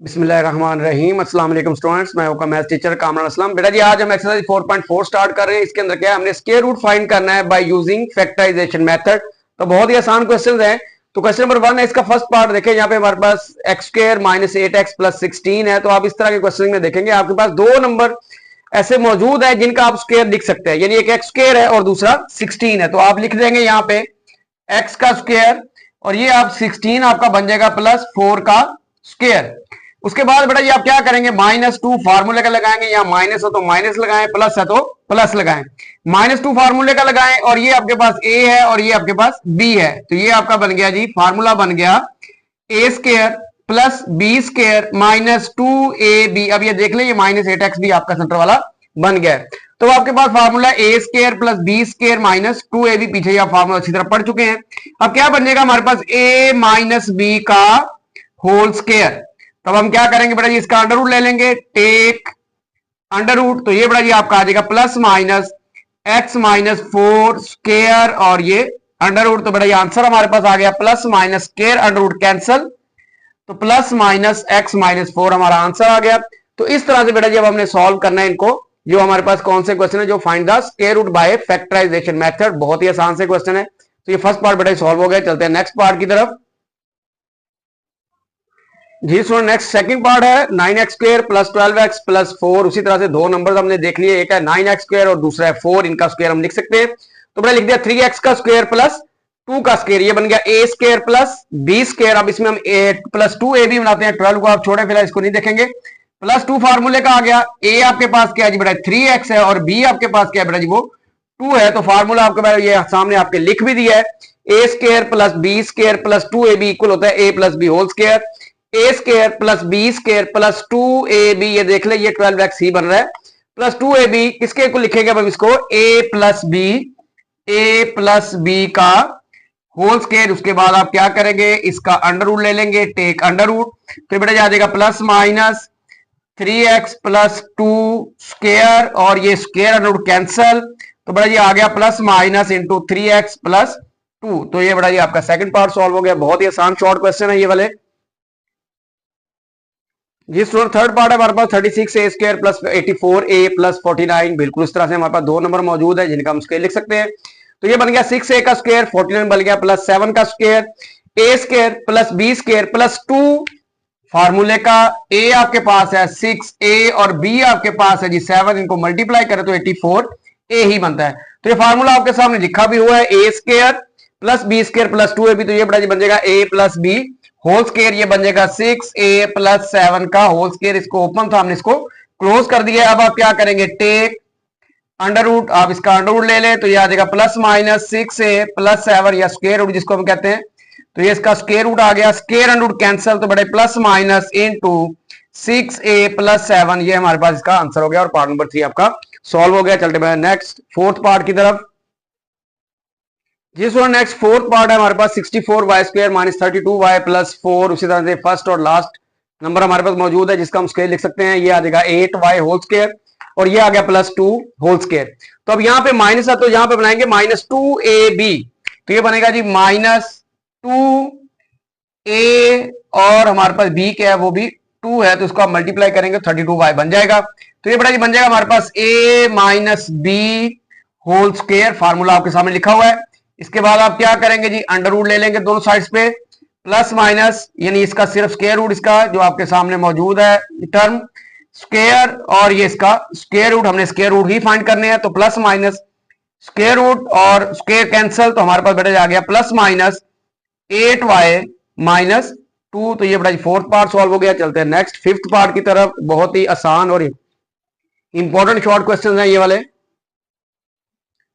बिस्मिल्लाहिर्रहमानिर्रहीम। अस्सलाम वालेकुम स्टूडेंट्स, मैं आपका मैथ्स टीचर कामरान असलम। बेटा जी आज हम एक्सरसाइज 4.4 स्टार्ट कर रहे हैं। इसके अंदर क्या है, हमने स्क्वायर रूट फाइंड करना है बाय यूजिंग फैक्टराइजेशन मेथड। तो बहुत ही आसान क्वेश्चन है। तो क्वेश्चन नंबर 1 है, इसका फर्स्ट पार्ट देखें। यहाँ पे हमारे पास x square minus 8x plus 16 है। तो आप इस तरह के क्वेश्चन में देखेंगे आपके पास दो नंबर ऐसे मौजूद है जिनका आप स्क्वायर लिख सकते हैं, यानी एक एक्स स्क्वायर है और दूसरा 16 है। तो आप लिख देंगे यहाँ पे एक्स का स्क्वायर और ये आप 16 आपका बन जाएगा प्लस 4 का स्क्वायर। उसके बाद बेटा ये आप क्या करेंगे, -2 फार्मूले का लगाएंगे। यहाँ माइनस हो तो माइनस लगाएं, प्लस है तो प्लस लगाएं। -2 फार्मूले का लगाएं और ये आपके पास a है और ये आपके पास b है। तो ये आपका बन गया जी, फार्मूला बन गया a square plus b square -2ab। अब ये देख ले, ये -8x भी आपका सेंटर वाला बन गया है। तो आपके पास formula a square plus b square -2ab, पीछे आप फार्मूला अच्छी तरह पढ़ चुके हैं। अब क्या बन जाएगा हमारे पास a माइनस b का होल स्क्वायर। तब हम क्या करेंगे बेटा जी, इसका अंडर रूट ले लेंगे, टेक अंडर रूट। तो ये बेटा जी आपका आ जाएगा plus minus x minus 4 square और ये अंडर रूट। तो बेटा ये आंसर हमारे पास आ गया plus minus square under root cancel, तो प्लस माइनस x माइनस 4 हमारा आंसर आ गया। तो इस तरह से बेटा जी अब हमने सॉल्व करना है इनको। जो हमारे पास कौन से क्वेश्चन है, जो find the square root by factorization method. बहुत ही आसान से क्वेश्चन है। तो ये फर्स्ट पार्ट बेटा सॉल्व हो गया। चलते हैं नेक्स्ट पार्ट की तरफ जी। सो नेक्स्ट सेकंड पार्ट है 9x square plus 12x plus 4। उसी तरह से दो नंबर हमने देख लिए, एक है 9x स्क्वायर और दूसरा है 4। इनका स्क्वायर हम लिख सकते हैं। तो मैंने लिख दिया 3x का स्क्वायर प्लस 2 का स्क्वायर। ये बन गया a square plus b square. अब इसमें हम प्लस 2ab बनाते हैं। 12 को आप छोड़े, फिलहाल इसको नहीं देखेंगे। प्लस 2 फार्मूले का आ गया। a आपके पास क्या है जी बेटा 3x है और b आपके पास क्या है बेटा जी वो 2 है। तो फार्मूला आपके पास ये सामने आपके लिख भी दिया है, a square plus b square plus 2ab equal होता है a plus b whole square. A square plus b square plus 2ab, ये देख ले ये 12x ही बन रहा है, प्लस 2ab। किसके को लिखेंगे अब हम इसको, a प्लस बी का होल स्क्वायर। उसके बाद आप क्या करेंगे, इसका अंडर रूट ले लेंगे, टेक अंडर रूट। तो बेटा आ जाएगा plus minus 3x plus 2 square और ये स्क्वायर अंडर रूट कैंसल। तो बेटा ये आ गया plus minus into 3x plus 2। तो ये बेटा ये आपका सेकंड पार्ट सॉल्व हो गया। बहुत ही आसान शॉर्ट क्वेश्चन है ये वाले जी। स्टूडेंट थर्ड पार्ट है हमारे पास 36a square plus 84a plus 49। बिल्कुल इस तरह से हमारे पास दो नंबर मौजूद है जिनका हम स्क्वायर लिख सकते हैं। तो ये बन गया 6a का स्क्वायर, 49 बन गया प्लस 7 का square, a square plus b square plus 2 फार्मूले का। a आपके पास है 6a और b आपके पास है जी 7। इनको मल्टीप्लाई करें तो 84a ही बनता है। तो ये फार्मूला आपके सामने लिखा भी हुआ है, a square plus b square plus 2ab। तो ये बड़ा जी बन जाएगा a plus b whole square. ये बन जाएगा 6a प्लस 7 का होल स्क्वायर। इसको ओपन था, हमने इसको क्लोज कर दिया। अब आप क्या करेंगे, टेक अंडर रूट। आप इसका अंडर रूट ले लें तो ये आ जाएगा प्लस माइनस 6a प्लस 7 या स्क्वायर रूट जिसको हम कहते हैं। तो ये इसका स्क्वायर रूट आ गया, स्क्वायर अंडर रूट कैंसल। तो बड़े plus minus into 6a plus 7, ये हमारे पास इसका आंसर हो गया और पार्ट नंबर 3 आपका सॉल्व हो गया। चलते हैं नेक्स्ट फोर्थ पार्ट की तरफ जी। सो नेक्स्ट फोर्थ पार्ट है हमारे पास 64y square minus 32y plus 4। उसी तरह से फर्स्ट और लास्ट नंबर हमारे पास मौजूद है जिसका हम स्क्वायर लिख सकते हैं। ये आ जाएगा 8y होल स्क्वायर और ये आ गया प्लस 2 होल स्क्वायर। तो अब यहाँ पे माइनस है तो यहाँ पे बनाएंगे -2ab। तो ये बनेगा जी -2a और हमारे पास b क्या है वो भी 2 है, तो इसको आप मल्टीप्लाई करेंगे 32y बन जाएगा। तो ये बड़ा जी बन जाएगा हमारे पास a minus b whole square. Formula आपके सामने लिखा हुआ है। इसके बाद आप क्या करेंगे जी, अंडर रूट ले लेंगे दोनों साइड्स पे, प्लस माइनस यानी इसका सिर्फ स्क्वायर रूट, इसका जो आपके सामने मौजूद है टर्म स्क्वायर और ये इसका स्क्वायर रूट। हमने स्क्वायर रूट ही फाइंड करने हैं। तो प्लस माइनस स्क्वायर रूट और स्क्वायर कैंसल। तो हमारे पास बेटा आ गया प्लस माइनस 8y माइनस 2। तो ये बेटा फोर्थ पार्ट सॉल्व हो गया। चलते हैं नेक्स्ट फिफ्थ पार्ट की तरफ। बहुत ही आसान और इंपॉर्टेंट शॉर्ट क्वेश्चन है ये वाले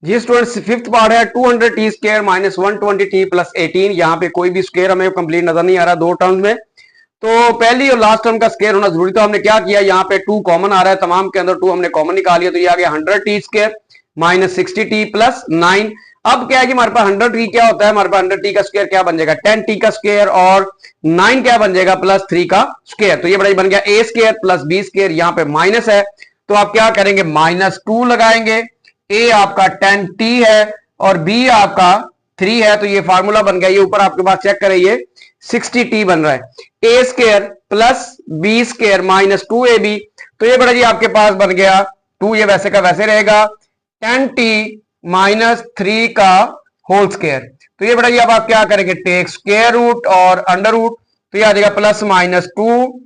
जी। स्टूडेंट्स फिफ्थ पार्ट है 200t square minus 120t plus 18। यहाँ पे कोई भी स्क्वायर हमें कंप्लीट नजर नहीं आ रहा दो टर्म्स में। तो पहली और लास्ट टर्म का स्क्वायर होना जरूरी। तो हमने क्या किया, यहाँ पे 2 कॉमन आ रहा है, तमाम के अंदर 2 हमने कॉमन निकाल लिया। तो ये आ गया 100t square minus 60t plus 9। अब क्या है कि हमारे पास 100t क्या होता है, हमारे पास 100t का स्क्वायर क्या बन जाएगा 10t का स्क्वायर और 9 क्या बन जाएगा प्लस 3 का स्क्वायर। तो ये बड़ा बन गया a square plus b square. यहाँ पे माइनस है तो आप क्या करेंगे -2 लगाएंगे। a आपका 10t है और b आपका 3 है, तो ये फार्मूला बन गया, ये ऊपर आपके पास चेक करें, ये 60t बन रहा है। A square plus b square minus 2ab, तो ये बड़ा जी आपके पास बन गया 2, ये वैसे का वैसे रहेगा, 10t माइनस 3 का होल स्क्वायर। तो ये बड़ा जी अब आप क्या करेंगे, टेक स्क्वायर रूट और अंडर रूट, तो ये आ जाएगा plus minus 2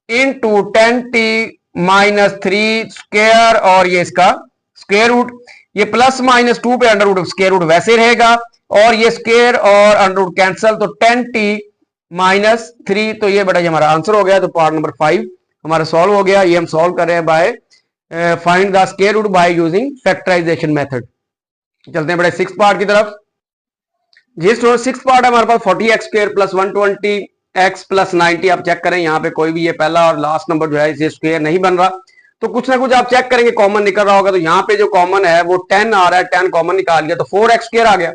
into 10t minus 3 square और ये इसका स्क्वायर रूट, ये प्लस माइनस 2 पे अंडर रूट स्क्वायर रूट वैसे रहेगा, और ये स्क्वायर और अंडर रूट कैंसिल, तो 10t माइनस 3, तो ये बड़ा जी हमारा आंसर हो गया। तो पार्ट नंबर 5 हमारा सॉल्व हो गया। ये हम सॉल्व कर रहे हैं by find the square root by using factorization method. चलते हैं बड़े 6 पार्ट की तरफ। जी स्टूडेंट 6 पार्ट है हमारे पास 40x square plus 120x plus 90। आप चेक करें यहाँ पे कोई भी ये पहला और लास्ट नंबर जो है इसे स्क्वायर नहीं बन रहा, तो कुछ ना कुछ आप चेक करेंगे कॉमन निकल रहा होगा। तो यहाँ पे जो कॉमन है वो 10 आ रहा है, 10 कॉमन निकाल गया तो 4x स्क्वायर आ गया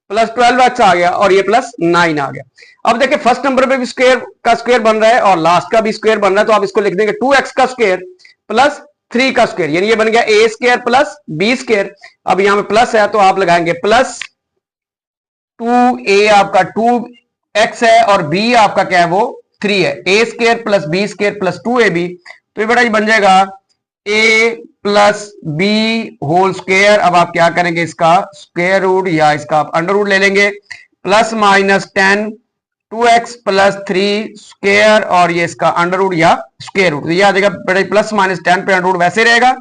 प्लस 12x आ गया और ये प्लस 9 आ गया। अब देखिए फर्स्ट नंबर पे भी स्क्वायर का स्क्वायर बन रहा है और लास्ट का भी स्क्वायर बन रहा है, तो आप इसको लिख देंगे 2x का स्क्वायर प्लस 3 का स्क्वायर, यानी ये बन गया a square plus b square. अब यहाँ पे प्लस है तो आप लगाएंगे प्लस 2a आपका 2x है और b आपका क्या है वो 3 है, a square plus b square plus 2ab, तो ये बेटा ये बन जाएगा a plus b whole square. अब आप क्या करेंगे, इसका स्क्वायर रूट या इसका आप अंडर रूट ले लेंगे, plus minus 10 2x plus 3 square और ये इसका अंडर रूट या स्क्वायर रूट, तो ये आ जाएगा बेटा प्लस माइनस 10 पे अंडर रूट वैसे रहेगा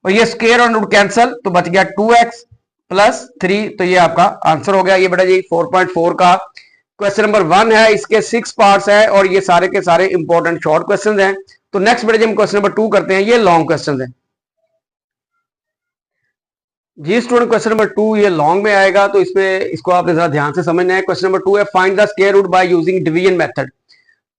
और ये स्क्वायर और अंडर रूट कैंसिल, तो बच गया 2x प्लस 3, तो ये आपका आंसर हो गया। ये बेटा जी 4.4 का क्वेश्चन नंबर 1 है, इसके 6 पार्ट्स है और ये सारे के सारे इंपॉर्टेंट शॉर्ट क्वेश्चंस हैं। तो नेक्स्ट बेटा जी हम क्वेश्चन नंबर 2 करते हैं, ये लॉन्ग क्वेश्चंस हैं। जी स्टूडेंट क्वेश्चन नंबर 2 ये लॉन्ग में आएगा, तो इसमें इसको आपने जरा ध्यान से समझना है। क्वेश्चन नंबर 2 है find the square root by using division method.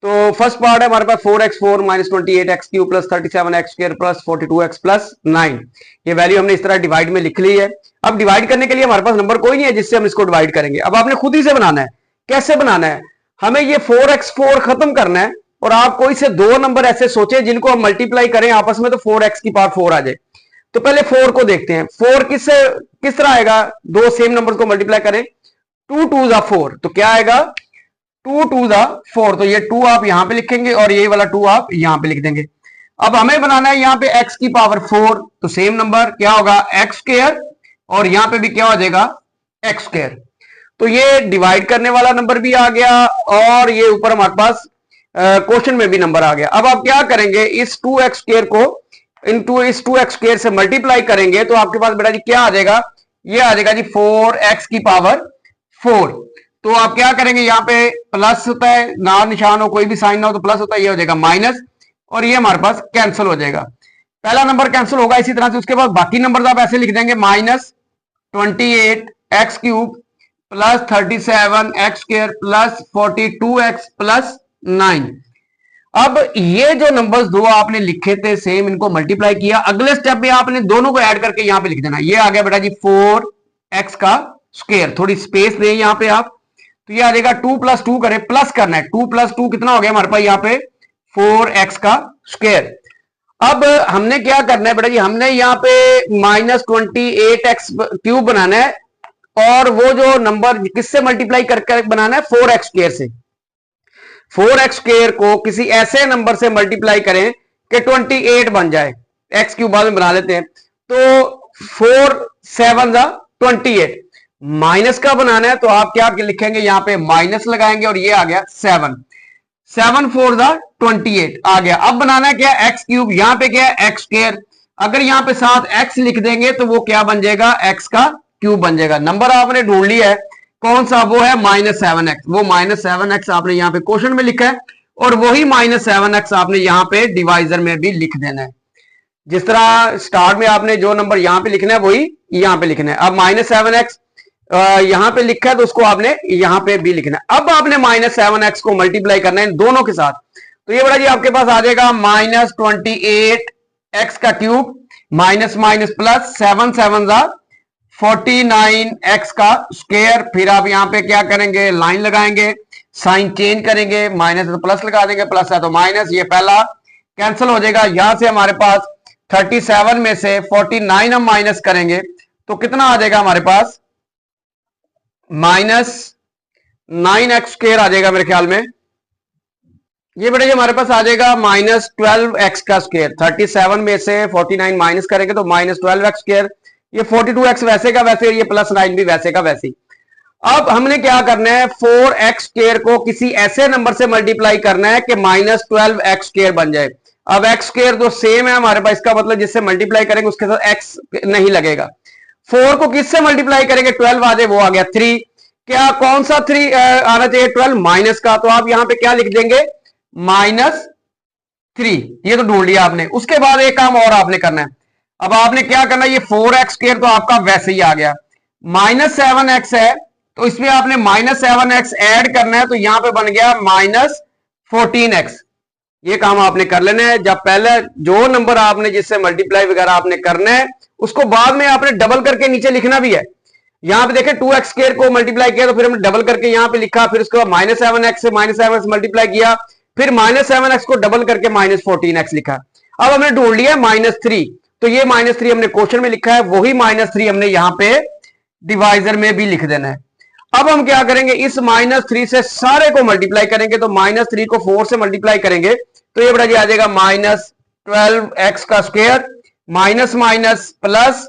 तो फर्स्ट पार्ट है हमारे पास 4x4 minus 28x cube plus 37x square plus 42x plus 9। ये वैल्यू हमने इस तरह डिवाइड में लिख ली है। अब डिवाइड करने के लिए हमारे पास नंबर कोई नहीं है जिससे हम इसको डिवाइड करेंगे। अब आपने खुद ही से बनाना है। कैसे बनाना है, हमें ये 4x4 खत्म करना है और आप कोई से 2 नंबर ऐसे सोचे जिनको हम मल्टीप्लाई करें आपस में तो 4x की पावर 4 आ जाए। तो पहले 4 को देखते हैं, 4 किस तरह आएगा, 2 सेम नंबर को मल्टीप्लाई करें, 2 2 जा 4, तो क्या आएगा 2 2 जा 4, तो ये 2 आप यहां पे लिखेंगे और ये वाला 2 आप यहां पे लिख देंगे। अब हमें बनाना है यहाँ पे x की पावर 4, तो सेम नंबर क्या होगा x स्क्वायर और यहां पे भी क्या हो जाएगा x स्क्वायर। तो ये डिवाइड करने वाला नंबर भी आ गया और ये ऊपर हमारे पास क्वेश्चन में भी नंबर आ गया। अब आप क्या करेंगे, इस 2x स्क्वायर को इनटू इस 2x स्क्वायर से मल्टीप्लाई करेंगे तो आपके पास बेटा जी क्या आ जाएगा, ये आ जाएगा जी 4x की पावर 4। तो आप क्या करेंगे, यहाँ पे प्लस होता है ना निशान हो कोई भी साइन ना हो तो प्लस होता है, ये हो जाएगा माइनस और ये हमारे पास कैंसिल हो जाएगा, पहला नंबर कैंसिल होगा। इसी तरह से उसके बाद बाकी नंबर आप ऐसे लिख देंगे minus 28x cube plus 37x square plus 42x plus 9। अब ये जो नंबर्स दो आपने लिखे थे सेम, इनको मल्टीप्लाई किया, अगले स्टेप में आपने दोनों को ऐड करके यहां पे लिख देना। ये आ गया बेटा जी 4x का स्क्वायर, थोड़ी स्पेस दें यहां पे आप, तो ये आ जाएगा 2 प्लस 2 करें, प्लस करना है, 2 प्लस 2 कितना हो गया हमारे पास यहाँ पे 4x का स्क्वायर। अब हमने क्या करना है बेटा जी, हमने यहाँ पे माइनस 28x क्यूब बनाना है और वो जो नंबर किससे मल्टीप्लाई करके बनाना है 4x स्क्वायर से। 4x स्क्वायर को किसी ऐसे नंबर से मल्टीप्लाई करें कि 28 बन जाए, x क्यूब बाद में बना लेते हैं, तो 4 7 जा 28, माइनस का बनाना है तो आप क्या लिखेंगे, यहां पे माइनस लगाएंगे और ये आ गया 7 7 4 जा 28 आ गया। अब बनाना है क्या x क्यूब, यहां पे क्या है x स्क्वायर, अगर यहां पे साथ x लिख देंगे तो वो क्या बन जाएगा x का क्यूब बन जाएगा। नंबर आपने ढूंढ लिया है कौन सा, वो है -7x, वो -7x आपने यहाँ पे क्वेश्चन में लिखा है और वही -7x आपने यहाँ पे डिवाइजर में भी लिख देना है। जिस तरह स्टार्ट में आपने जो नंबर यहाँ पे लिखना है वही यहाँ पे लिखना है। अब -7x यहाँ पे लिखा है तो उसको आपने यहाँ पे भी लिखना है। अब आपने -7x को मल्टीप्लाई करना है इन दोनों के साथ, तो ये बड़ा जी आपके पास आ जाएगा -28x का क्यूब माइनस माइनस प्लस 7 7 जा 49x का स्क्वायर। फिर आप यहां पे क्या करेंगे, लाइन लगाएंगे, साइन चेंज करेंगे, माइनस तो प्लस लगा देंगे, प्लस है तो माइनस, ये पहला कैंसिल हो जाएगा। यहां से हमारे पास 37 में से 49 हम माइनस करेंगे तो कितना आ जाएगा हमारे पास माइनस 9x स्क्वायर आ जाएगा मेरे ख्याल में। ये बेटा ये हमारे पास आ जाएगा माइनस 12x का स्क्वायर। 37 में से 49 माइनस करेंगे तो माइनस 12x स्क्वायर। ये 42x वैसे का वैसे, ये प्लस 9 भी वैसे का वैसे। अब हमने क्या करना है, 4x स्क्वायर को किसी ऐसे नंबर से मल्टीप्लाई करना है कि माइनस 12x स्क्वायर बन जाए। अब x स्क्वायर तो सेम है हमारे पास, इसका मतलब जिससे मल्टीप्लाई करेंगे उसके साथ x नहीं लगेगा। 4 को किससे मल्टीप्लाई करेंगे, 12 आ जाए, वो आ गया 3। क्या कौन सा 3 आना चाहिए, 12 माइनस का, तो आप यहां पे क्या लिख देंगे, -3। ये तो ढूंढ लिया आपने। उसके बाद एक काम और आपने करना है। अब आपने क्या करना है, ये 4x स्क्वायर तो आपका वैसे ही आ गया, -7x है तो इसमें आपने -7x ऐड करना है, तो यहां पे बन गया -14x। ये काम आपने कर लेना है। जब पहले जो नंबर आपने जिससे मल्टीप्लाई वगैरह आपने करना है उसको बाद में आपने डबल करके नीचे लिखना भी है। यहां पे देखें 2x स्क्वायर को मल्टीप्लाई किया तो फिर हमने डबल करके यहां पे लिखा, फिर उसके बाद -7x से -7x मल्टीप्लाई किया, फिर -7x को डबल करके -14x लिखा। अब हमने ढूंढ लिया -3, तो ये -3 हमने क्वेश्चन में लिखा है, वही -3 हमने यहां पे डिवाइजर में भी लिख देना है। अब हम क्या करेंगे, इस -3 से सारे को मल्टीप्लाई करेंगे, तो -3 को 4 से मल्टीप्लाई करेंगे तो ये बड़ा जी आ जाएगा -12x का square minus minus plus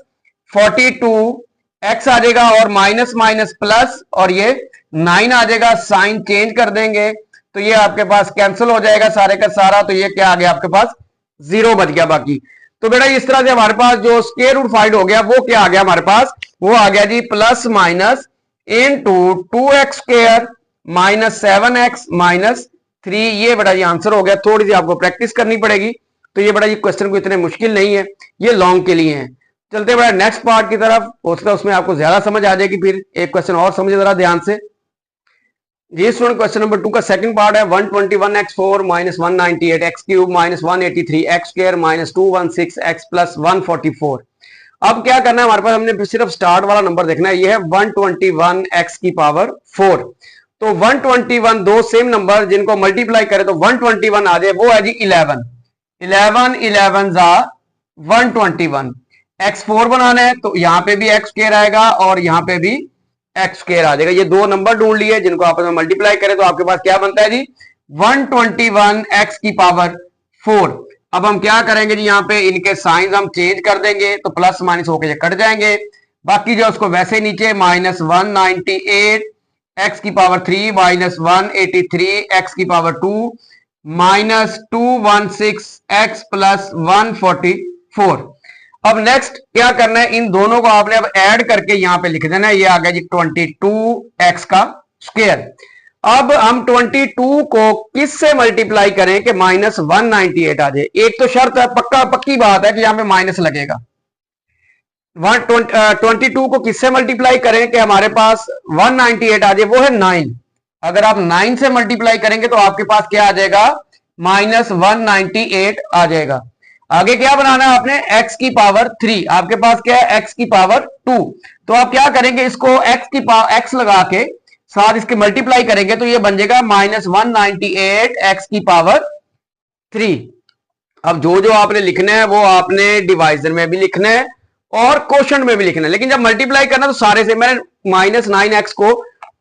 42x आ जाएगा, और माइनस माइनस प्लस, और ये 9 आ जाएगा। साइन चेंज कर देंगे तो ये आपके पास कैंसिल हो जाएगा सारे का सारा, तो ये क्या आ गया आपके पास, 0 बच गया बाकी। तो बेटा इस तरह से हमारे पास जो स्क्वायर रूट फाइंड हो गया वो क्या आ गया हमारे पास, वो आ गया जी plus minus into 2x square minus 7x minus 3। ये बेटा ये आंसर हो गया। थोड़ी सी आपको प्रैक्टिस करनी पड़ेगी, तो ये बड़ा ये क्वेश्चन को इतने मुश्किल नहीं है, ये लॉन्ग के लिए है। चलते बड़ा नेक्स्ट पार्ट की तरफ, उसका उसमें आपको ज्यादा समझ आ जाएगी। फिर एक क्वेश्चन और समझे जरा ध्यान से जी स्टूडेंट। क्वेश्चन नंबर 2 का सेकंड पार्ट है 121x4 minus 198x cube minus 183x square minus 216x plus 144। अब क्या करना है हमारे पास, हमने सिर्फ स्टार्ट वाला नंबर देखना है। ये है 121x की पावर 4। तो 121 दो सेम नंबर जिनको मल्टीप्लाई करें तो 121 आ जाए, वो है जी 11 11 जा 121। x4 बनाना है तो यहां पे भी x स्क्वायर आएगा और यहां पे भी x स्क्वायर आ जाएगा। ये दो नंबर ढूंढ लिए जिनको आपस में मल्टीप्लाई करें तो आपके पास क्या बनता है जी 121x की पावर 4। अब हम क्या करेंगे जी, यहाँ पे इनके साइंस हम चेंज कर देंगे तो प्लस माइनस होकर ये कट जाएंगे। बाकी जो उसको वैसे नीचे माइनस 198 x की पावर 3 माइनस 183 x की पावर 2 माइनस 216 x प्लस 144। अब नेक्स्ट क्या करना है, इन दोनों को आपने अब ऐड करके यहां पे लिख देना है। ये आ गया जी 22x का स्क्वायर। अब हम 22 को किस से मल्टीप्लाई करें कि माइनस 198 आ जाए। एक तो शर्त है, पक्की बात है कि यहां पे माइनस लगेगा। 22 को किससे मल्टीप्लाई करें कि हमारे पास 198 आ जाए, वो है 9। अगर आप 9 से मल्टीप्लाई करेंगे तो आपके पास क्या आ जाएगा, माइनस 198 आ जाएगा। आगे क्या बनाना है आपने, x की पावर 3, आपके पास क्या है x की पावर 2। तो आप क्या करेंगे, इसको x की पावर x लगा के साथ इसके मल्टीप्लाई करेंगे तो ये बन जाएगा माइनस 198 x की पावर 3। अब जो जो आपने लिखना है वो आपने डिवाइजर में भी लिखना है और क्वोशंट में भी लिखना है, लेकिन जब मल्टीप्लाई करना तो सारे से, मैंने माइनस 9x को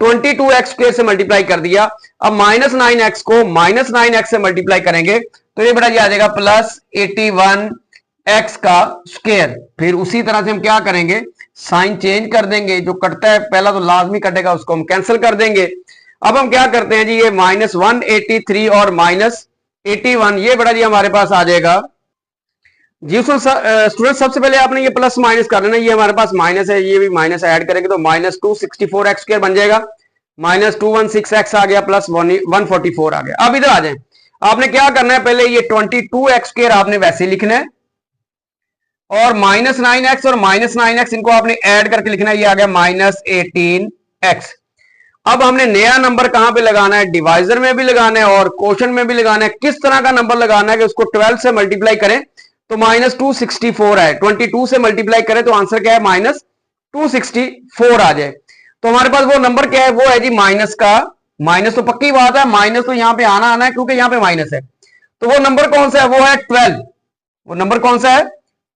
22x स्क्वायर से मल्टीप्लाई कर दिया। अब माइनस 9x को माइनस 9x से मल्टीप्लाई करेंगे तो ये बेटा ये आ जाएगा प्लस 81x का स्क्वायर। फिर उसी तरह से हम क्या करेंगे, साइन चेंज कर देंगे, जो कटता है पहला तो लाजमी कटेगा, उसको हम कैंसिल कर देंगे। अब हम क्या करते हैं जी, ये माइनस 183 और माइनस 81, ये बेटा जी हमारे पास आ जाएगा जी। स्टूडेंट सबसे पहले आपने ये प्लस माइनस कर लेना, ये हमारे पास माइनस है, ये भी माइनस ऐड करेंगे तो माइनस 264x स्क्वायर बन जाएगा, माइनस 216x आ गया प्लस 144 आ गया। अब इधर आ जाए, आपने क्या करना है, पहले ये 22x स्क्वायर आपने वैसे लिखना है और माइनस 9x और माइनस 9x इनको आपने ऐड करके लिखना है, ये आ गया माइनस 18x। अब हमने नया नंबर कहां पे लगाना है, डिवाइजर में भी लगाना है और क्वोशंट में भी लगाना है। किस तरह का नंबर लगाना है कि उसको 12 से मल्टीप्लाई करें तो माइनस 264 है, 22 से मल्टीप्लाई करें तो आंसर क्या है, माइनस 264 आ जाए। तो हमारे पास वो नंबर क्या है, वो है जी माइनस का, माइनस तो पक्की बात है, माइनस तो यहां पे आना है क्योंकि यहां पे माइनस है। तो वो नंबर कौन सा है, वो है 12। वो नंबर कौन सा है,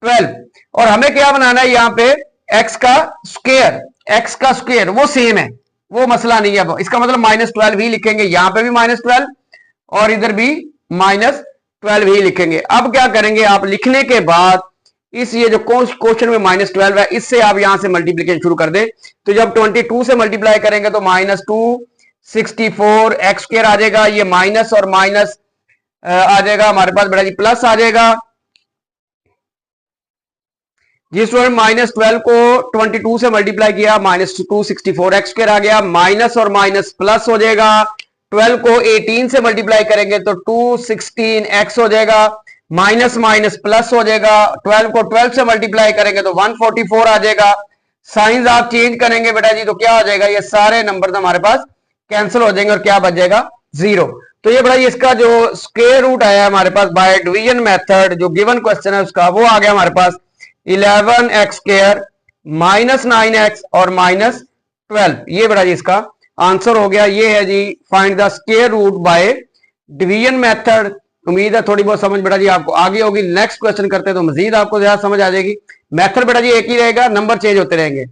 12। और हमें क्या बनाना है, यहां पे x का स्क्वायर, x का स्क्वायर वो सेम है, वो मसला नहीं है। अब इसका मतलब -12 ही लिखेंगे, यहां पे भी -12 और इधर भी -12 ही लिखेंगे। अब क्या करेंगे, आप लिखने के बाद इस ये जो क्वेश्चन में -12 है इससे आप यहां से मल्टीप्लीकेशन शुरू कर दें। तो जब 22 से मल्टीप्लाई करेंगे तो -264 एक्स स्क्वायर आ जाएगा, ये माइनस और माइनस आ जाएगा हमारे पास बेटा जी प्लस आ जाएगा। जी स्टूडेंट -12 को 22 से मल्टीप्लाई किया, -264 एक्स स्क्वायर आ गया, माइनस और माइनस प्लस हो जाएगा। 12 को 18 से मल्टीप्लाई करेंगे तो 216 एक्स हो जाएगा, माइनस माइनस प्लस हो जाएगा। 12 को 12 से मल्टीप्लाई करेंगे तो 144 आ जाएगा। साइंस आप चेंज करेंगे बेटा जी तो क्या हो जाएगा, ये सारे नंबर हमारे पास कैंसिल हो जाएंगे और क्या बच जाएगा 0। तो ये बड़ा इसका जो स्क्वायर रूट आया हमारे पास बाय डिवीजन मेथड, जो गिवन क्वेश्चन है उसका, वो आ गया हमारे पास 11x स्क्वायर -9x और -12। ये बड़ा जी इसका आंसर हो गया। ये है जी find the square root by division method. उम्मीद है थोड़ी बहुत समझ बेटा जी आपको आगे होगी। नेक्स्ट क्वेश्चन करते हैं तो मजीद आपको ज्यादा समझ आ जाएगी। मेथड बेटा जी एक ही रहेगा, नंबर चेंज होते रहेंगे।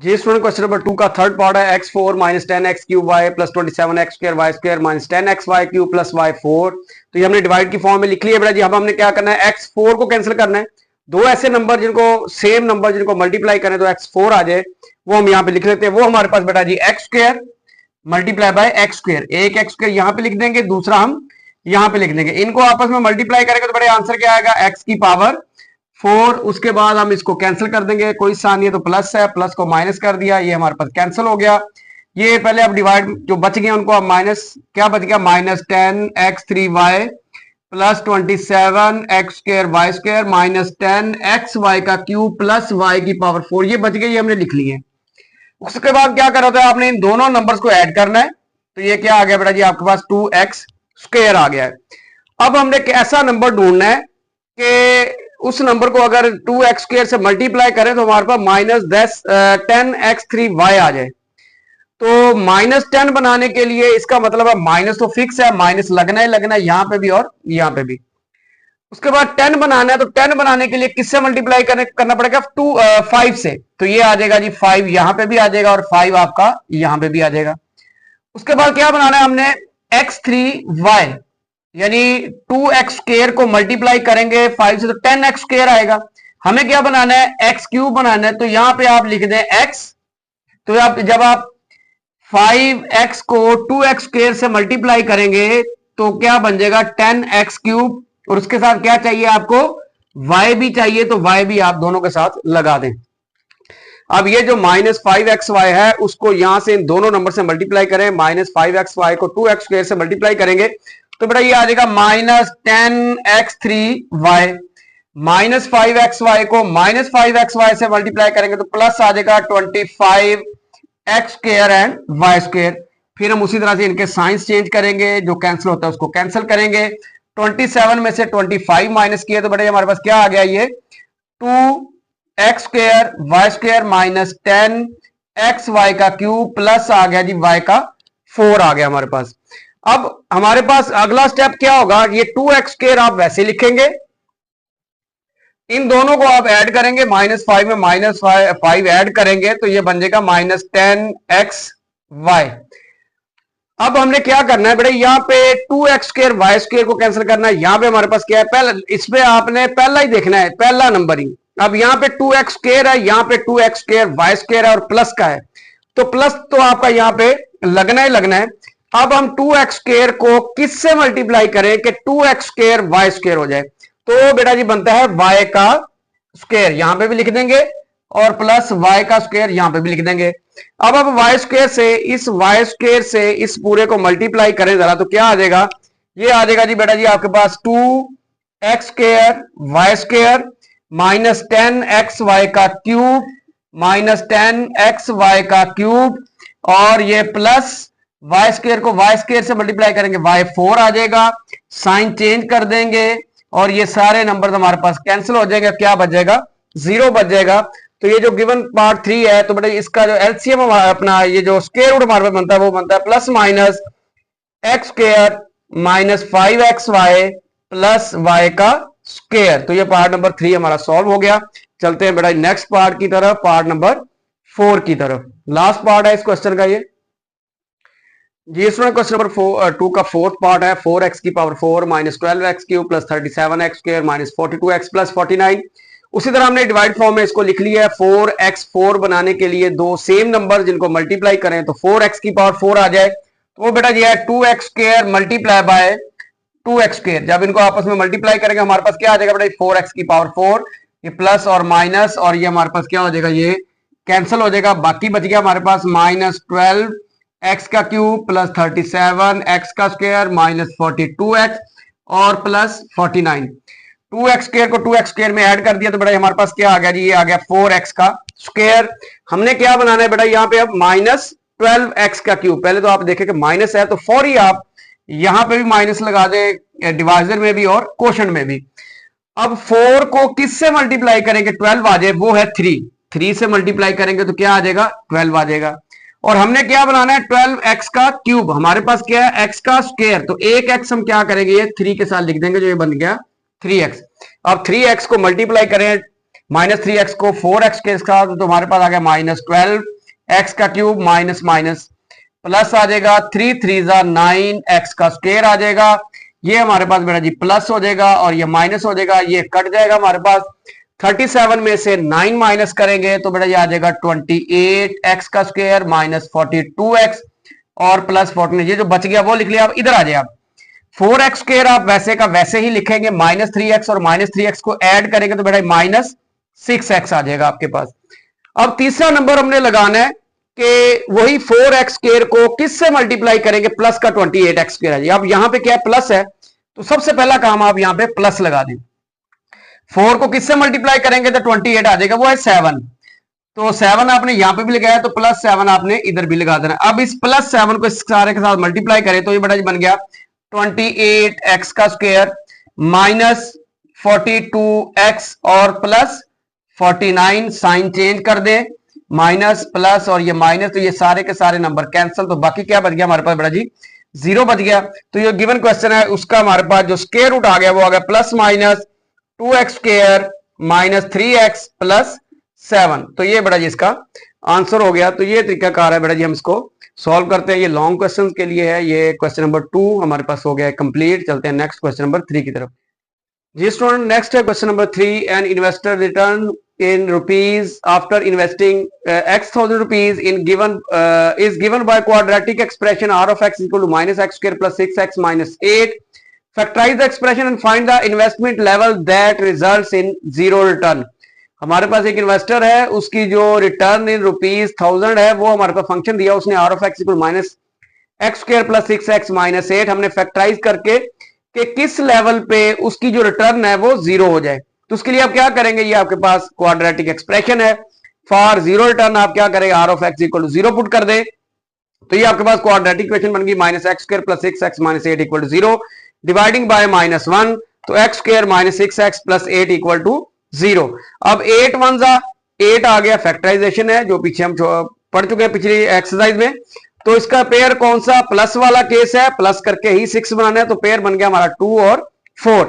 जी स्टूडेंट क्वेश्चन नंबर 2 का थर्ड पार्ट है x4 -10x cube y plus 27x square y square -10x y cube plus y4। तो ये हमने डिवाइड की फॉर्म में लिख लिया बेटा जी। अब हमने क्या करना है, x4 को कैंसिल करना है। दो ऐसे नंबर जिनको सेम नंबर जिनको मल्टीप्लाई करें तो x4 आ जाए, वो हम यहाँ पे लिख लेते हैं। वो हमारे पास बेटा जी x square multiply by x square, एक x स्क्वायर यहाँ पे लिख देंगे, दूसरा हम यहाँ पे लिख देंगे। इनको आपस में मल्टीप्लाई करेंगे तो बड़े आंसर क्या आएगा, x की पावर 4। उसके बाद हम इसको कैंसिल कर देंगे, कोई सा नहीं है तो प्लस है, प्लस को माइनस कर दिया, ये हमारे पास कैंसिल हो गया। ये पहले अब डिवाइड जो बच गए उनको अब माइनस, क्या बच गया -10x3y plus 27x square y square -10xy का क्यूब प्लस y की पावर 4। ये बच गए, ये हमने लिख लिए। उसके बाद क्या करना होता है, आपने इन दोनों नंबर्स को ऐड करना है। तो ये क्या आ गया बेटा जी आपके पास 2x स्क्वायर आ गया है। अब हमने एक ऐसा नंबर ढूंढना है कि उस नंबर को अगर 2x स्क्वायर से मल्टीप्लाई करें तो हमारे पास -10x3y आ जाए। तो -10 बनाने के लिए इसका मतलब है माइनस तो फिक्स है, माइनस लगना है यहां पे भी और यहां पे भी। उसके बाद 10 बनाना है, तो 10 बनाने के लिए किससे मल्टीप्लाई करना पड़ेगा, 5 से। तो ये आ जाएगा जी 5 यहां पे भी आ जाएगा और 5 आपका यहां पे भी आ जाएगा। उसके बाद क्या बनाना है हमने, x3y यानी 2x स्क्वायर को मल्टीप्लाई करेंगे 5 से तो 10x स्क्वायर आएगा। हमें क्या बनाना है, x क्यूब बनाना है। तो यहां पे आप लिख दें x। तो आप जब आप 5x को 2x स्क्वायर से मल्टीप्लाई करेंगे तो क्या बन जाएगा 10x क्यूब, और उसके साथ क्या चाहिए आपको, y भी चाहिए, तो y भी आप दोनों के साथ लगा दें। अब ये जो -5xy है उसको यहां से इन दोनों नंबर से मल्टीप्लाई करें, -5xy को 2x स्क्वायर से मल्टीप्लाई करेंगे तो बेटा ये आ जाएगा -10x3y। -5xy को -5xy से मल्टीप्लाई करेंगे तो प्लस आ जाएगा 25x square and y square. फिर हम उसी तरह से इनके साइंस चेंज करेंगे, जो कैंसिल होता है उसको कैंसिल करेंगे। 27 में से 25 माइनस किया तो बेटा हमारे पास क्या आ गया, ये 2x square y square -10xy का क्यूब प्लस आ गया जी y का 4 आ गया हमारे पास। अब हमारे पास अगला स्टेप क्या होगा, ये 2x स्क्वायर आप वैसे लिखेंगे, इन दोनों को आप ऐड करेंगे, -5 में -5 ऐड करेंगे तो ये बन जाएगा -10xy। अब हमने क्या करना है बेटा, यहाँ पे 2x स्क्वायर y स्क्वायर को कैंसिल करना है। यहाँ पे हमारे पास क्या है, पहला इसमें आपने पहला ही देखना है, पहला नंबर ही। अब यहाँ पे 2x स्क्वायर है, यहाँ पे 2x स्क्वायर y स्क्वायर है और प्लस का है, तो प्लस तो आपका यहाँ पे लगना ही लगना है। अब हम 2x स्क्वायर को किससे मल्टीप्लाई करें कि 2x स्क्वायर y स्क्वायर हो जाए, तो बेटा जी बनता है y का स्क्वायर, यहां पे भी लिख देंगे और प्लस y का स्क्वायर यहां पे भी लिख देंगे। अब y स्क्वायर से इस पूरे को मल्टीप्लाई करें जरा, तो क्या आ जाएगा, ये आ जाएगा जी बेटा जी आपके पास 2x square y square -10xy का क्यूब -10xy का क्यूब, और ये प्लस y स्क्वायर को y स्क्वायर से मल्टीप्लाई करेंगे y4 आ जाएगा। साइन चेंज कर देंगे और ये सारे नंबर हमारे पास कैंसिल हो जाएंगे, क्या बच जाएगा, 0 बच जाएगा। तो ये जो गिवन पार्ट 3 है, तो बेटा इसका जो एलसीएम अपना ये जो स्क्वायर रूट हमारे पास बनता है वो बनता है plus minus x square -5xy plus y का स्क्वायर। तो ये पार्ट नंबर 3 हमारा सॉल्व हो गया। चलते हैं बेटा नेक्स्ट पार्ट की तरफ, पार्ट नंबर 4 की तरफ। लास्ट पार्ट है इस क्वेश्चन का ये जी स्टूडेंट। क्वेश्चन नंबर 2 का फोर्थ पार्ट है 4x की power 4 minus 12x cube plus 37x square minus 42x plus 49। उसी तरह हमने डिवाइड फॉर्म में इसको लिख लिया है। 4x4 बनाने के लिए दो सेम नंबर जिनको मल्टीप्लाई करें तो 4x की पावर 4 आ जाए तो वो बेटा ये है 2x square multiply by 2x square. जब इनको आपस में मल्टीप्लाई करेंगे हमारे पास क्या आ जाएगा बेटा 4x की पावर 4, ये प्लस और माइनस और ये हमारे पास क्या हो जाएगा, ये कैंसिल हो जाएगा। बाकी बच गया हमारे पास माइनस 12 एक्स का क्यूब प्लस 37 एक्स का स्क्वायर माइनस 42x और प्लस 49। 2x स्क्वायर को 2x स्क्वायर में ऐड कर दिया तो बेटा हमारे पास क्या आ गया जी, ये आ गया 4x का स्क्वायर। हमने क्या बनाना है बेटा यहाँ पे अब माइनस 12x का क्यूब। पहले तो आप देखें कि माइनस है तो फौरी आप यहां पे भी माइनस लगा दे, डिवाइजर में भी और क्वोशंट में भी। अब 4 को किससे मल्टीप्लाई करेंगे 12 आ जाए, वो है 3 से मल्टीप्लाई करेंगे तो क्या आ जाएगा 12 आ जाएगा। और हमने क्या बनाना है 12x का क्यूब। हमारे पास क्या है x का स्क्वायर, तो एक x हम क्या करेंगे ये 3 के साथ लिख देंगे जो ये बन गया 3x। अब 3x को मल्टीप्लाई करें माइनस 3x को 4x के साथ तो हमारे पास आ गया माइनस 12x का क्यूब माइनस माइनस प्लस आ जाएगा 3 3 9 x का स्क्वायर आ जाएगा। ये हमारे पास बेटा जी प्लस हो जाएगा और ये माइनस हो जाएगा, ये कट जाएगा हमारे पास। 37 में से 9 माइनस करेंगे तो बेटा ये आ जाएगा 28x का स्क्वायर माइनस 42x और प्लस 14। ये जो बच गया वो लिख लिया। अब इधर आ जाए, आप 4x स्क्वायर आप वैसे का वैसे ही लिखेंगे, माइनस 3x और माइनस 3x को ऐड करेंगे तो बेटा माइनस 6x आ जाएगा आपके पास। अब तीसरा नंबर हमने लगाना है कि वही 4x स्क्वायर को किससे मल्टीप्लाई करेंगे, प्लस का 28x स्क्वायर है। अब यहां पे क्या है प्लस है तो सबसे पहला काम आप यहां पे प्लस लगा दें। 4 को किससे मल्टीप्लाई करेंगे तो 28 आ जाएगा, वो है 7। तो 7 आपने यहां पे भी लगाया तो प्लस 7 आपने इधर भी लगा देना। अब इस प्लस 7 को इस सारे के साथ मल्टीप्लाई करें तो ये बेटा बन गया 28x का स्क्वायर माइनस 42x और प्लस 49। साइन चेंज कर दे, माइनस प्लस और ये माइनस, तो ये सारे के सारे नंबर कैंसिल। तो बाकी क्या बच गया हमारे पास बेटा जी 0 बच गया। तो ये गिवन क्वेश्चन है उसका हमारे पास जो स्क्वायर रूट आ गया वो आ गया plus minus 2x square minus 3x plus 7। तो ये बेटा जी इसका आंसर हो गया। तो ये तरीकाकार है बेटा जी, हम इसको सॉल्व करते हैं। ये लॉन्ग क्वेश्चन के लिए है। ये क्वेश्चन नंबर 2 हमारे पास हो गया है कंप्लीट। चलते हैं नेक्स्ट क्वेश्चन नंबर 3 की तरफ। जी स्टूडेंट नेक्स्ट है question number 3। An investor return in rupees after investing x thousand rupees in given is given by quadratic expression r of x equal to minus x square plus 6x minus 8. Factorize the expression and find the investment level that results in zero return. हमारे पास एक investor है, उसकी जो return in rupees 1000 है वो हमारे पास function दिया उसने r of x equal minus x square plus 6x minus 8। हमने फैक्टराइज करके कि किस लेवल पे उसकी जो रिटर्न है वो जीरो हो जाए। तो उसके लिए आप क्या करेंगे, ये आपके पास क्वाड्रेटिक एक्सप्रेशन है। फॉर जीरो रिटर्न आप क्या करेंगे R of x equal to 0 put कर दे तो ये आपके पास क्वाड्रेटिक इक्वेशन बन गई minus x square plus 6x minus 8 equal to 0 dividing by minus 1 तो x square minus 6x plus 8 equal to 0। अब 8 1 जा 8 आ गया, फैक्टराइजेशन है जो पीछे हम पढ़ चुके हैं पिछली एक्सरसाइज में। तो इसका पेयर कौन सा, प्लस वाला केस है, प्लस करके ही 6 बनाना है। तो पेयर बन गया हमारा 2 और 4।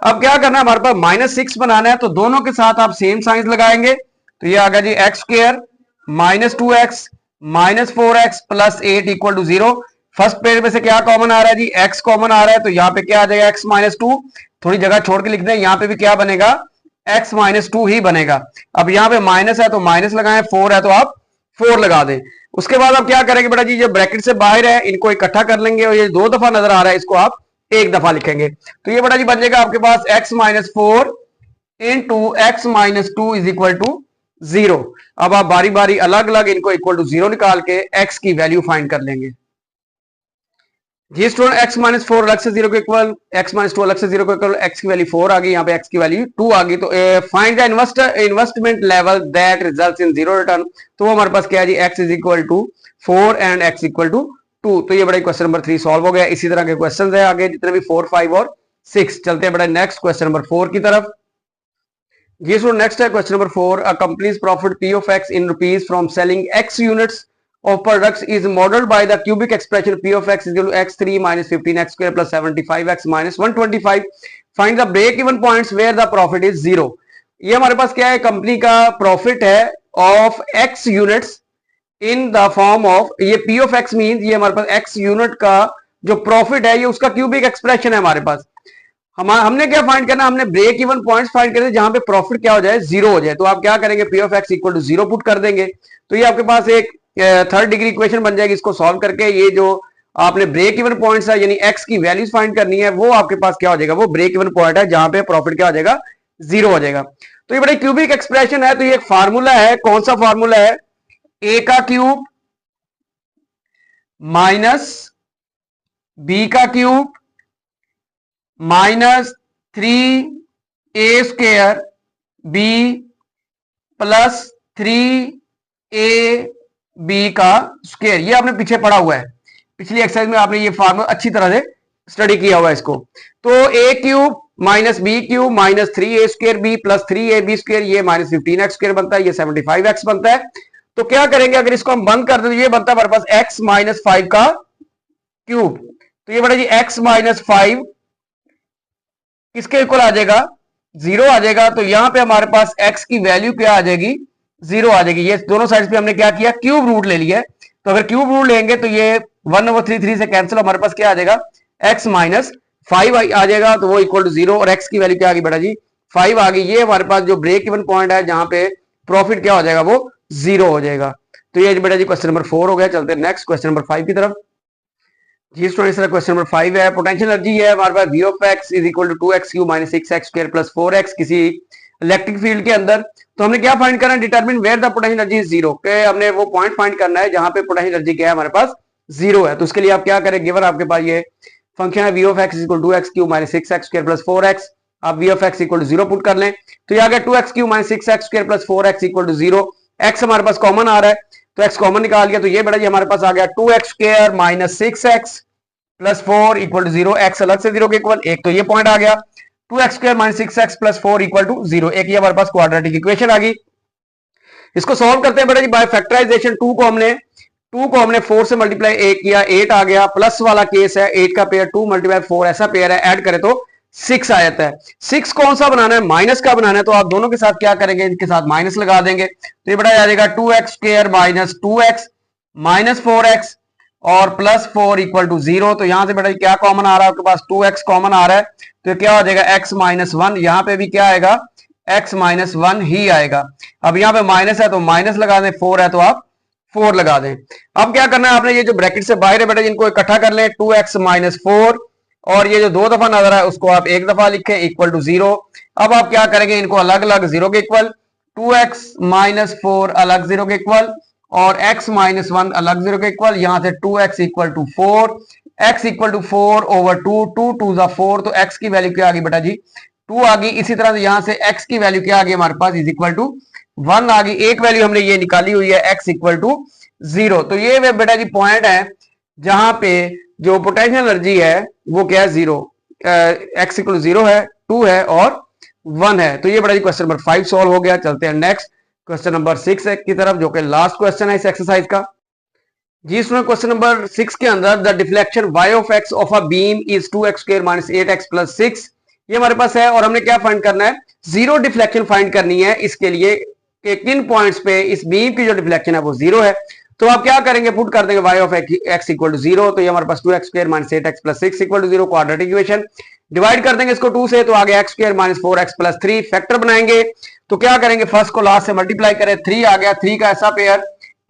अब क्या करना है हमारे पास माइनस 6 बनाना है तो दोनों के साथ आप सेम साइंस लगाएंगे। तो ये आ गया जी x square minus 2x minus 4x plus 8 equal to 0। First pair में से क्या कॉमन आ रहा है जी, x कॉमन आ रहा है तो यहाँ पे क्या आ जाएगा x माइनस 2। थोड़ी जगह छोड़ के लिख दें, यहाँ पे भी क्या बनेगा x माइनस 2 ही बनेगा। अब यहाँ पे माइनस है तो माइनस लगाएं, 4 है तो आप 4 लगा दें। उसके बाद आप क्या करेंगे बेटा जी, जो ब्रैकेट से बाहर है इनको इकट्ठा कर लेंगे और ये 2 दफा नजर आ रहा है इसको आप एक दफा लिखेंगे। तो ये बेटा जी बन जाएगा आपके पास x minus 4 into x minus 2 is equal to 0। अब आप बारी बारी अलग अलग इनको इक्वल टू 0 निकाल के x की वैल्यू फाइंड कर लेंगे। जी स्टूडेंट x माइनस 4 अलग से 0 के इक्वल, x माइनस 2 अलग से 0 के इक्वल, x की वैल्यू 4 आ गई, यहाँ पे x की वैल्यू 2 आ गई। तो find the investment level that results in zero return. तो वो हमारे पास क्या है जी x is equal to 4 and x equal to 2। तो ये बड़ा क्वेश्चन नंबर 3 सॉल्व हो गया। इसी तरह के क्वेश्चंस है आगे जितने भी 4 5 और 6। चलते हैं बड़ा नेक्स्ट क्वेश्चन नंबर 4 की तरफ। जी सो नेक्स्ट है question number 4। A companies profit p of x in rupees from selling x units of products is modeled by the cubic expression p of x is equal to x3 minus 15x square plus 75x minus 125. Find the break even points where the profit is 0. ये हमारे पास क्या है, company का profit है of x units in the form of, ये P of x mean ये हमारे पास एक्स यूनिट का जो प्रॉफिट है ये उसका क्यूबिक एक्सप्रेशन है हमारे पास। हमने क्या फाइंड करना, हमने ब्रेक इवन पॉइंट्स फाइंड करने जहां पे प्रॉफिट क्या हो जाए, जीरो हो जाए। तो आप क्या करेंगे, P of x equal to zero put कर देंगे, तो ये आपके पास एक थर्ड डिग्री इक्वेशन बन जाएगी। इसको सॉल्व करके ये जो आपने ब्रेक इवन पॉइंट्स है यानी एक्स की वैल्यूज फाइंड करनी है, वो आपके पास क्या हो जाएगा, वो ब्रेक इवन पॉइंट है जहां पे प्रॉफिट क्या हो जाएगा, जीरो हो जाएगा। तो ये बड़ा क्यूबिक एक्सप्रेशन है। तो ये एक फार्मूला है, कौन सा फार्मूला है, ए का क्यूब माइनस बी का cube minus 3a² b plus 3ab का स्क्वायर। ये आपने पीछे पढ़ा हुआ है, पिछली एक्सरसाइज में आपने ये फार्मूला अच्छी तरह से स्टडी किया हुआ है इसको। तो a cube minus b cube minus 3a² b plus 3ab², ये माइनस 15x² बनता है, ये 75x बनता है। तो क्या करेंगे, अगर इसको हम बंद कर दें तो ये बनता है हमारे पास x माइनस 5 का क्यूब। तो ये बड़ा जी x माइनस 5 किसके इक्वल आ जाएगा, जीरो आ जाएगा। तो यहां पे हमारे पास x की वैल्यू क्या आ जाएगी, जीरो आ जाएगी। ये दोनों साइड पे हमने क्या किया, क्यूब रूट ले लिया है। तो अगर क्यूब रूट लेंगे तो ये 1/3 से कैंसिल, हमारे पास क्या आ जाएगा, x माइनस 5 आ जाएगा। तो वो इक्वल टू जीरो, और x की वैल्यू क्या आ गई बेटा जी, 5 आ गई। ये हमारे पास जो ब्रेक इवन पॉइंट है जहां पे प्रॉफिट क्या हो जाएगा, वो जीरो हो जाएगा। तो ये बेटा जी क्वेश्चन नंबर 4 हो गया। चलते हैं नेक्स्ट क्वेश्चन नंबर 5 की तरफ। जी स्टूडेंट, क्वेश्चन नंबर 5 है, पोटेंशियल एनर्जी है हमारे पास v of x is equal to 2x³ minus 6x² plus 4x किसी इलेक्ट्रिक फील्ड के अंदर। तो हमने क्या फाइंड करना है, determine where the potential energy is zero, के हमने वो पॉइंट फाइंड करना है जहां पे पोटेंशियल एनर्जी क्या है, हमारे पास जीरो है। तो उसके लिए आप क्या करें, गिवन आपके पास ये फंक्शन है v of x is equal to 2x³ minus 6x² plus 4x, आप v of x equal to zero put कर लें। तो ये आ गया 2x³ minus 6x² plus 4x equal to zero. x हमारे पास कॉमन आ रहा है, तो x कॉमन निकाल गया। तो ये बेटा जी हमारे पास आ गया 2x² minus 6x plus 4 equal to zero. X अलग से जीरो के इक्वल, एक तो ये पॉइंट आ गया 2x² minus 6x plus 4 equal to zero. एक ये हमारे पास क्वाड्रेटिक इक्वेशन आ गई। इसको सॉल्व करते हैं बेटा जी बाय फैक्टराइजेशन। 2 को हमने 4 से मल्टीप्लाई 1 किया, 8 आ गया। प्लस वाला केस है, 8 का पेयर 2 मल्टीप्लाई 4 ऐसा पेयर है, ऐड करें तो 6 आ जाता है। 6 कौन सा बनाना है, माइनस का बनाना है। तो आप दोनों के साथ क्या करेंगे, इनके साथ माइनस लगा देंगे। तो ये बेटा आ जाएगा 2x² minus 2x minus 4x और प्लस 4 इक्वल टू जीरो। तो यहां से बेटा क्या कॉमन आ रहा है आपके पास, 2x कॉमन आ रहा है। तो क्या हो जाएगा x माइनस 1, यहां पे भी क्या आएगा, x माइनस 1 ही आएगा। अब यहां पे माइनस है तो माइनस लगा दें, 4 है तो आप 4 लगा दें। अब क्या करना है आपने, ये जो ब्रैकेट से बाहर है बेटा इनको इकट्ठा कर लें, 2x माइनस 4 और ये जो 2 दफा नजर है उसको आप एक दफा लिखें इक्वल टू जीरो। अब आप क्या करेंगे, इनको अलग अलग जीरो के इक्वल, 2x माइनस 4 अलग जीरो के इक्वल और x माइनस 1 अलग जीरो के इक्वल। यहां से 2x equal to 4, x equal to 4 over 2, 2 2 जा 4। तो x की वैल्यू क्या आ गई बेटा जी, 2 आ गई। इसी तरह से यहां से x की वैल्यू क्या आ गई हमारे पास, इज इक्वल टू 1 आ गई। एक वैल्यू हमने ये निकाली हुई है x इक्वल टू 0। तो ये बेटा जी पॉइंट है जहां पे जो पोटेंशियल एनर्जी है वो क्या है, जीरो, x इक्वल टू 0 है, 2 है और 1 है। तो ये बेटा जी क्वेश्चन नंबर 5 सॉल्व हो गया। चलते हैं नेक्स्ट क्वेश्चन नंबर 6 की तरफ, जो कि लास्ट क्वेश्चन है इस एक्सरसाइज का। जी इसमें क्वेश्चन नंबर 6 के अंदर the deflection y of x of a beam is 2x² minus 8x plus 6, ये हमारे पास है। और हमने क्या फाइंड करना है, जीरो डिफ्लेक्शन फाइंड करनी है। इसके लिए कि किन पॉइंट्स पे इस बीम की जो डिफ्लेक्शन है वो जीरो है। तो आप क्या करेंगे, पुट कर देंगे y of x equal to 0। तो ये हमारे पास 2x² minus 8x plus 6 equal to 0, quadratic equation. Divide कर देंगे इसको 2 से, तो आगे x² minus 4x plus 3, factor बनाएंगे। तो क्या करेंगे, फर्स्ट को लास्ट से मल्टीप्लाई करें, 3 आ गया। 3 का ऐसा पेयर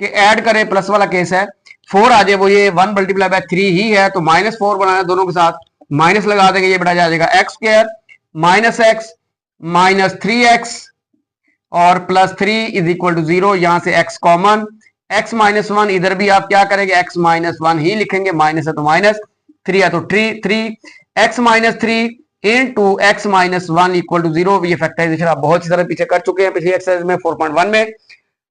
कि ऐड करें, प्लस वाला केस है, 4 आ जाए, वो ये 1 मल्टीप्लाई बाय 3 ही है। तो माइनस 4 बनाना, दोनों के साथ माइनस लगा देंगे। ये बेटा जाएगा x² minus x minus 3x और प्लस 3 इज इक्वल टू 0। यहां से x कॉमन, x माइनस 1 इधर भी आप क्या करेंगे, x माइनस 1 ही लिखेंगे, माइनस है तो माइनस, 3 है तो 3 x minus 3 into x minus 1 equal to 0। ये फैक्टराइजेशन आप बहुत सी तरह पीछे कर चुके हैं पिछली एक्सरसाइज में 4.1 में।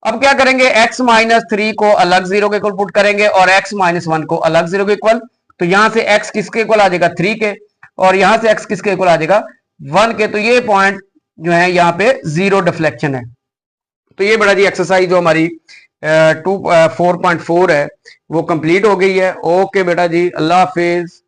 अब क्या करेंगे, x माइनस 3 को अलग जीरो के इक्वल पुट करेंगे और x माइनस 1 को अलग जीरो के इक्वल। तो यहां से x किसके इक्वल आ जाएगा, 3 के, और यहां से x किसके इक्वल आ जाएगा, 1 के। तो ये पॉइंट जो है यहाँ पे जीरो डिफ्लेक्शन है। तो ये बड़ा जी एक्सरसाइज जो हमारी 4.4 है वो कंप्लीट हो गई है। ओके बेटा जी, अल्लाह हाफिज।